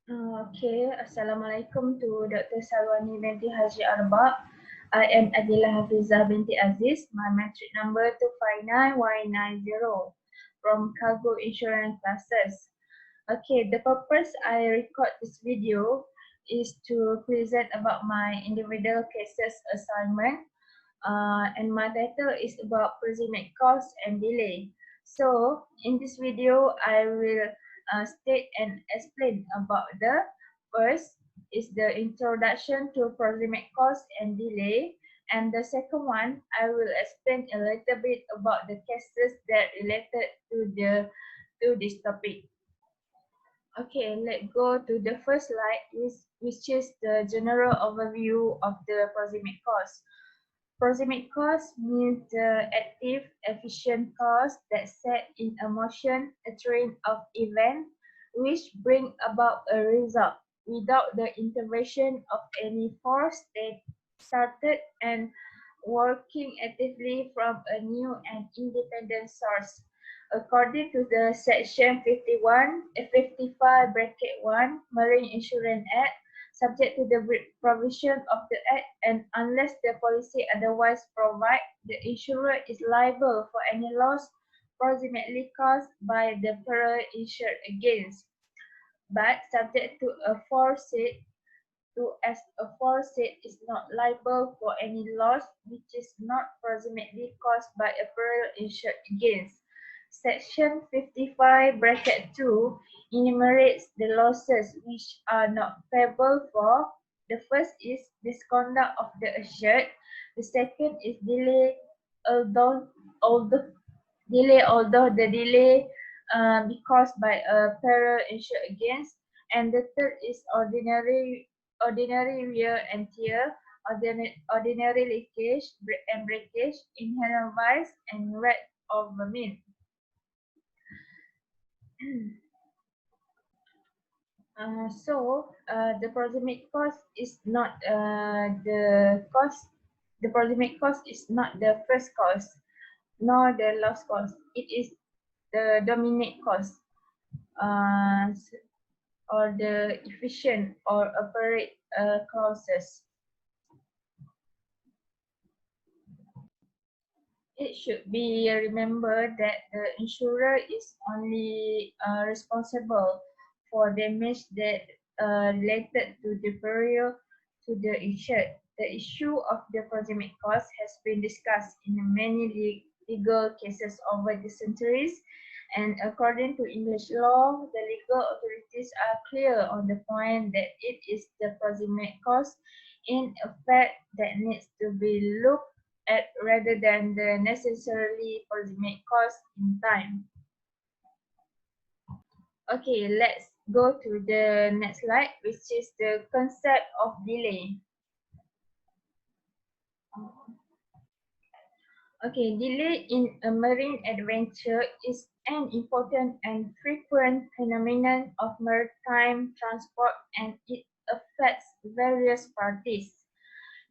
Okay, Assalamualaikum to Dr. Salwani binti Haji Arbak. I am Adila Hafizah binti Aziz. My matric number 259Y90 from Cargo Insurance Classes. Okay, the purpose I record this video is to present about my individual cases assignment. And my title is about proximate cost and delay. So in this video, I will state and explain about the first is the introduction to proximate cost and delay. And the second one, I will explain a little bit about the cases that related to this topic. Okay, let's go to the first slide, which is the general overview of the proximate cost. Proximate cost means the active, efficient cost that set in a motion a train of events which bring about a result without the intervention of any force that started and working actively from a new and independent source. According to the section 55 bracket 1 Marine Insurance Act, subject to the provision of the Act, and unless the policy otherwise provide, the insurer is liable for any loss proximately caused by the peril insured against, but subject to a foresaid as a foresaid is not liable for any loss which is not proximately caused by a peril insured against. Section 55 bracket 2 enumerates the losses which are not payable for. The first is misconduct of the assured. The second is delay, although the delay be caused by a peril insured against. And the third is ordinary wear and tear, ordinary leakage and breakage, inherent vice, and wreck of vermin. The proximate cost is not the cost. The proximate cost is not the first cost, nor the last cost. It is the dominate cost, or the efficient or operate clauses. It should be remembered that the insurer is only responsible for damage that related to the peril to the insured. The issue of the proximate cost has been discussed in many legal cases over the centuries, and according to English law, the legal authorities are clear on the point that it is the proximate cost in effect that needs to be looked at rather than the necessarily proximate cost in time. Okay, let's go to the next slide, which is the concept of delay. Okay, delay in a marine adventure is an important and frequent phenomenon of maritime transport, and it affects various parties.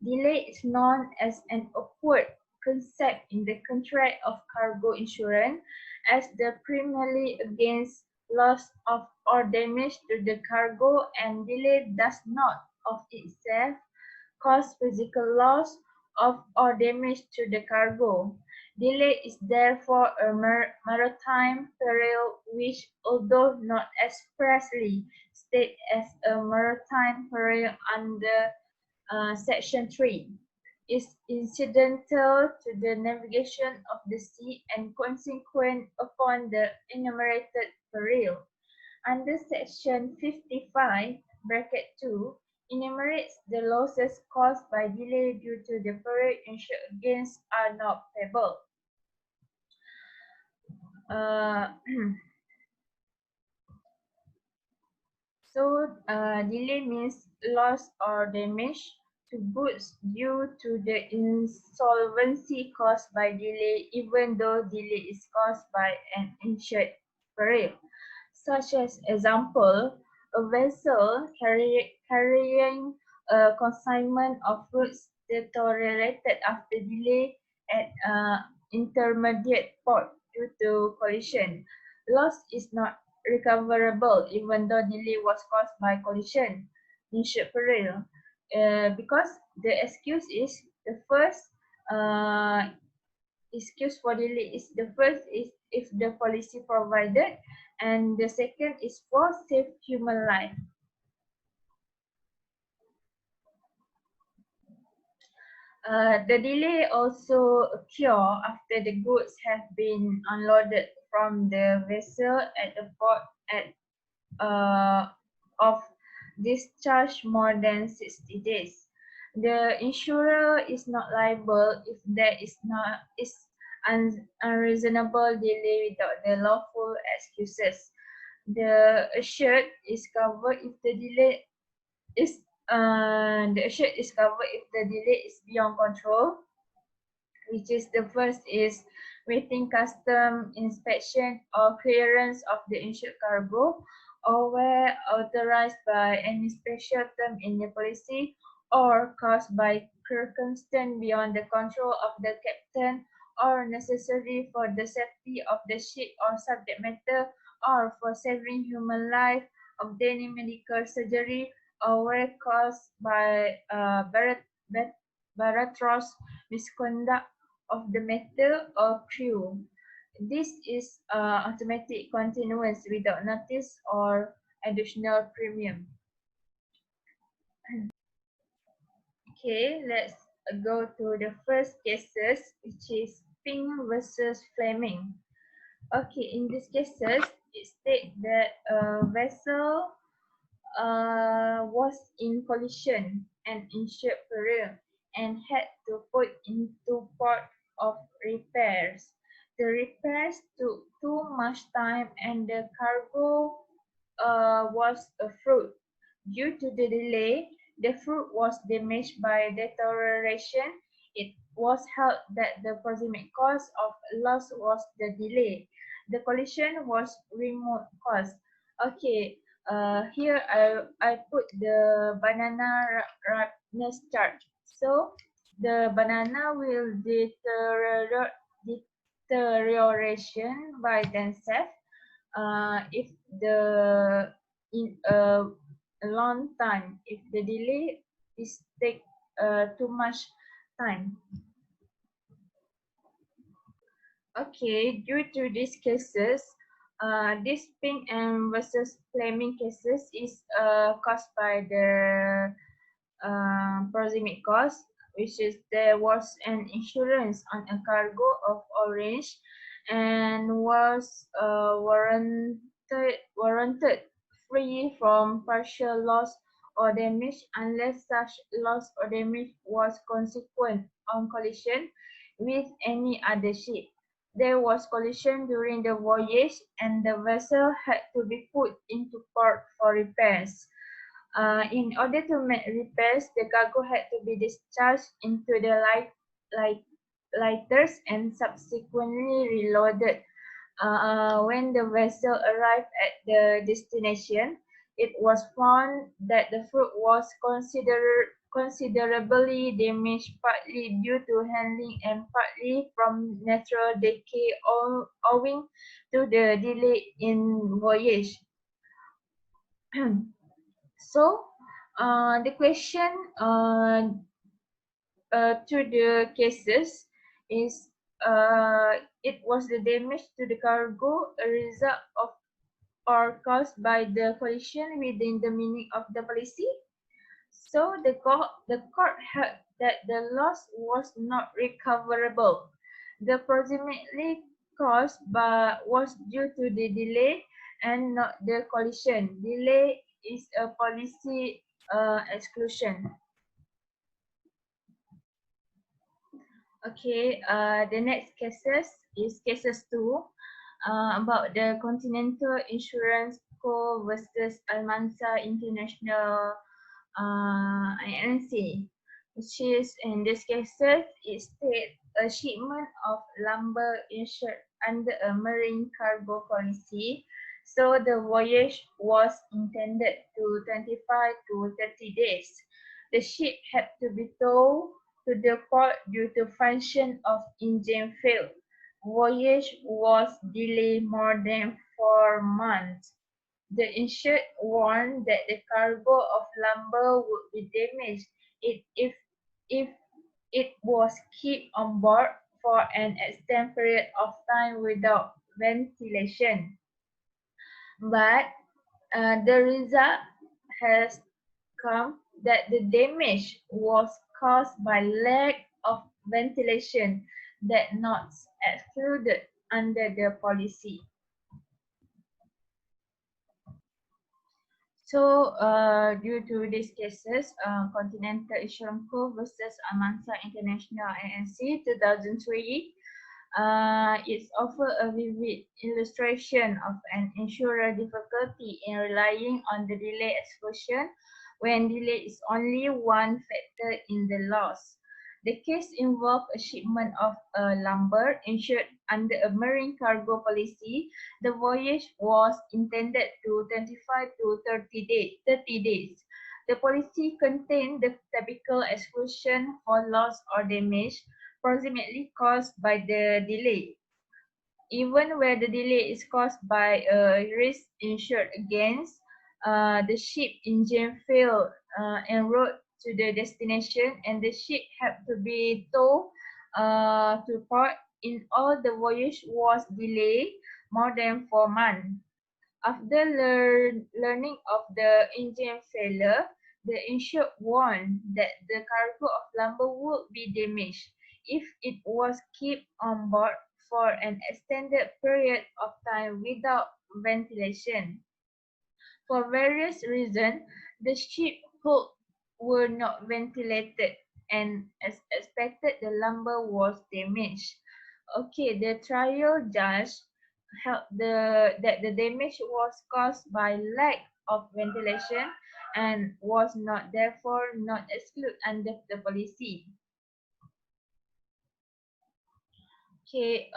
Delay is known as an awkward concept in the contract of cargo insurance, as the primarily against loss of or damage to the cargo, and delay does not of itself cause physical loss of or damage to the cargo. Delay is therefore a maritime peril which, although not expressly stated as a maritime peril under Section 3, is incidental to the navigation of the sea and consequent upon the enumerated peril. Under Section 55, bracket 2, enumerates the losses caused by delay due to the peril insured against are not payable. Delay means loss or damage to goods due to the insolvency caused by delay, even though delay is caused by an insured peril. Such as example, a vessel carrying a consignment of fruits deteriorated after delay at intermediate port due to collision. Loss is not recoverable even though delay was caused by collision, insured peril. Because the excuse is the first excuse for delay is the first is if the policy provided, and the second is for save human life. The delay also occur after the goods have been unloaded from the vessel at the port at of discharge more than 60 days. The insurer is not liable if there is unreasonable delay without the lawful excuses. The assured is covered if the delay is covered if the delay is beyond control, which is the first is waiting custom inspection or clearance of the insured cargo, or where authorized by any special term in the policy, or caused by circumstance beyond the control of the captain, or necessary for the safety of the ship or subject matter, or for saving human life, obtaining medical surgery, or where caused by baratrous misconduct of the matter or crew. This is automatic continuance without notice or additional premium. Okay, let's go to the first cases, which is Ping versus Fleming. Okay, in these cases, it states that a vessel was in collision and insured peril and had to put into port of repairs. The repairs took too much time and the cargo was a fruit. Due to the delay, the fruit was damaged by deterioration. It was held that the proximate cause of loss was the delay. The collision was remote cause. Okay, here I put the banana ripeness chart. So the banana will deterioration by themselves if the in a long time, if the delay is take too much time. Okay, due to these cases, this Ping and versus Fleming cases is caused by the proximate cause, which is there was an insurance on a cargo of orange and was warranted free from partial loss or damage unless such loss or damage was consequent on collision with any other ship. There was collision during the voyage and the vessel had to be put into port for repairs. In order to make repairs, the cargo had to be discharged into the lighters and subsequently reloaded. When the vessel arrived at the destination, it was found that the fruit was considerably damaged, partly due to handling and partly from natural decay owing to the delay in voyage. So, the question to the cases is it was the damage to the cargo a result of or caused by the collision within the meaning of the policy. So the court held that the loss was not recoverable. The proximately caused was due to the delay and not the collision. Delay is a policy exclusion. Okay, the next cases is cases 2 about the Continental Insurance Co. versus Almansa International INC, which is in this cases, it states a shipment of lumber insured under a marine cargo policy. So the voyage was intended to 25 to 30 days. The ship had to be towed to the port due to function of engine failed. voyage was delayed more than 4 months. The insured warned that the cargo of lumber would be damaged if it was kept on board for an extended period of time without ventilation. But the result has come that the damage was caused by lack of ventilation that not excluded under the policy. So, due to these cases, Continental Insurance Co. versus Amansa International INC 2003, it offers a vivid illustration of an insurer difficulty in relying on the delay exclusion when delay is only one factor in the loss. The case involved a shipment of lumber insured under a marine cargo policy. The voyage was intended to 25 to 30 days. The policy contained the typical exclusion for loss or damage approximately caused by the delay. Even where the delay is caused by a risk insured against, the ship engine failed en route to the destination and the ship had to be towed to port. In all, the voyage was delayed more than 4 months. After learning of the engine failure, the insured warned that the cargo of lumber would be damaged if it was kept on board for an extended period of time without ventilation. For various reasons, the ship hull were not ventilated, and as expected, the lumber was damaged. Okay, the trial judge held that the damage was caused by lack of ventilation and was not therefore not excluded under the policy. Okay,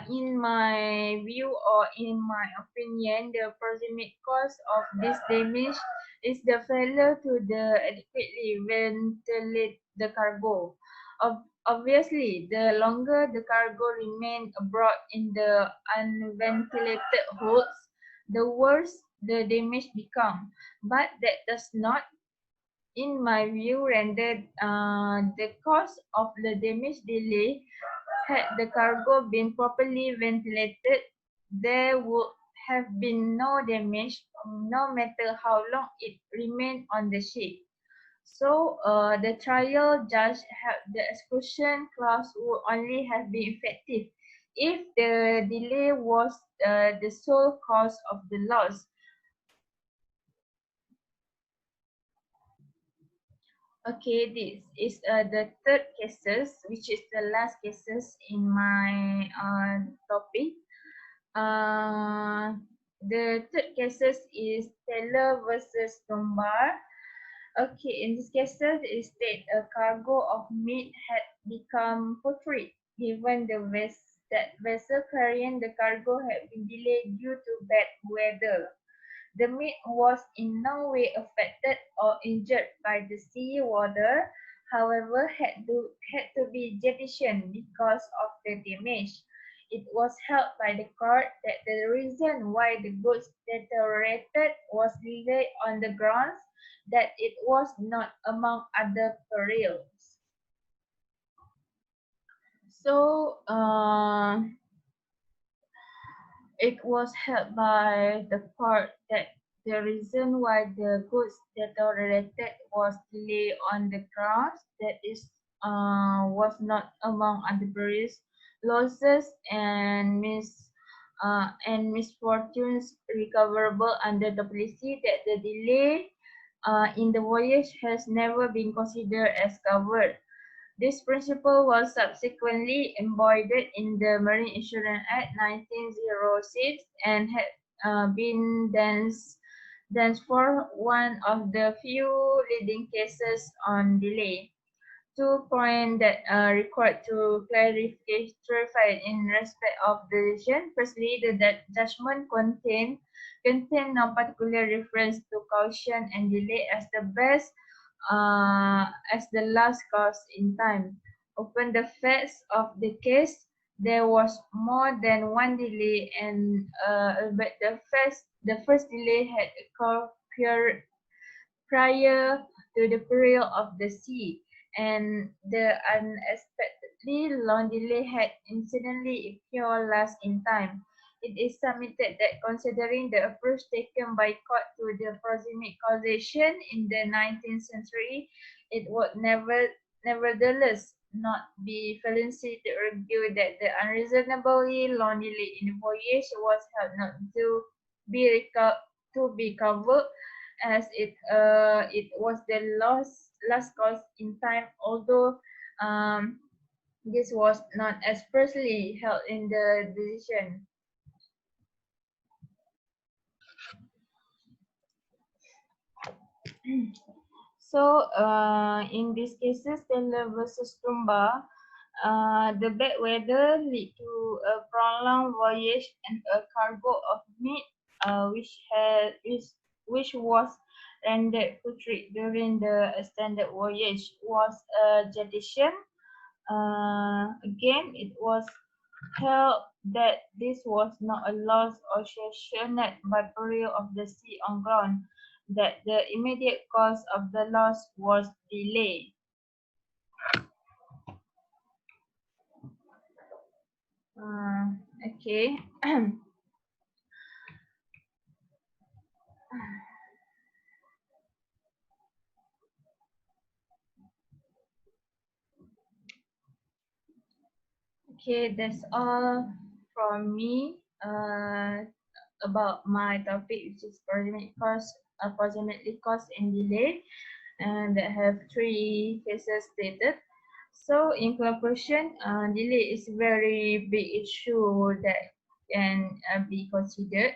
in my view or in my opinion, the approximate cause of this damage is the failure to adequately ventilate the cargo. Obviously, the longer the cargo remained abroad in the unventilated holds, the worse the damage become. But that does not, in my view, render the cause of the damage delay. Had the cargo been properly ventilated, there would have been no damage, no matter how long it remained on the ship. So, the trial judge held the exclusion clause would only have been effective if the delay was the sole cause of the loss. Okay, this is the third cases, which is the last cases in my topic. The third cases is Taylor versus Dunbar. Okay, in this cases, it state a cargo of meat had become putrid given that vessel carrying the cargo had been delayed due to bad weather. The meat was in no way affected or injured by the sea water, however, had to be jettisoned because of the damage. It was held by the court that the reason why the goods deteriorated was laid on the grounds that it was not among other perils. So, it was held by the court that the reason why the goods deteriorated was delay on the grounds that is was not among other perils, losses and misfortunes recoverable under the policy that the delay in the voyage has never been considered as covered. This principle was subsequently embodied in the Marine Insurance Act 1906 and had been thenceforth one of the few leading cases on delay. 2 points that are required to clarify in respect of the decision. Firstly, the judgment contain no particular reference to caution and delay as the last cause in time. Open the facts of the case. there was more than one delay, and but the first delay had occurred prior to the period of the sea, and the unexpectedly long delay had incidentally occurred last in time. It is submitted that considering the approach taken by court to the proximate causation in the 19th century, it would nevertheless not be fallacy to argue that the unreasonably long delay in the voyage was held not to be covered, as it was the last cause in time, although um, this was not expressly held in the decision. So in these cases, Taylor versus Tumba, the bad weather lead to a prolonged voyage and a cargo of meat, which was rendered putrid during the extended voyage, was a jettisoned. Again, it was held that this was not a loss occasioned by period of the sea on ground, that the immediate cause of the loss was delay. Okay. Okay, that's all from me about my topic, which is approximately cost and delay, and I have three cases stated. So in conclusion, delay is very big issue that can be considered.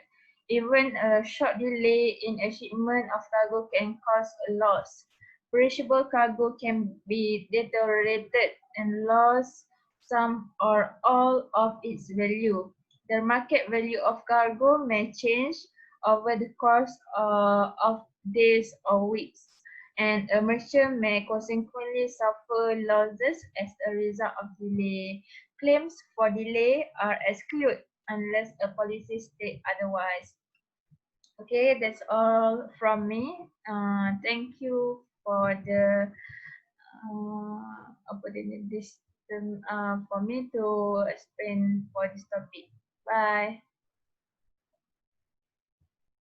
Even a short delay in achievement of cargo can cause a loss. Perishable cargo can be deteriorated and lose some or all of its value. The market value of cargo may change over the course of days or weeks, and a merchant may consequently suffer losses as a result of delay. Claims for delay are excluded unless a policy states otherwise. Okay, that's all from me. Thank you for the opportunity for me to explain for this topic. Bye.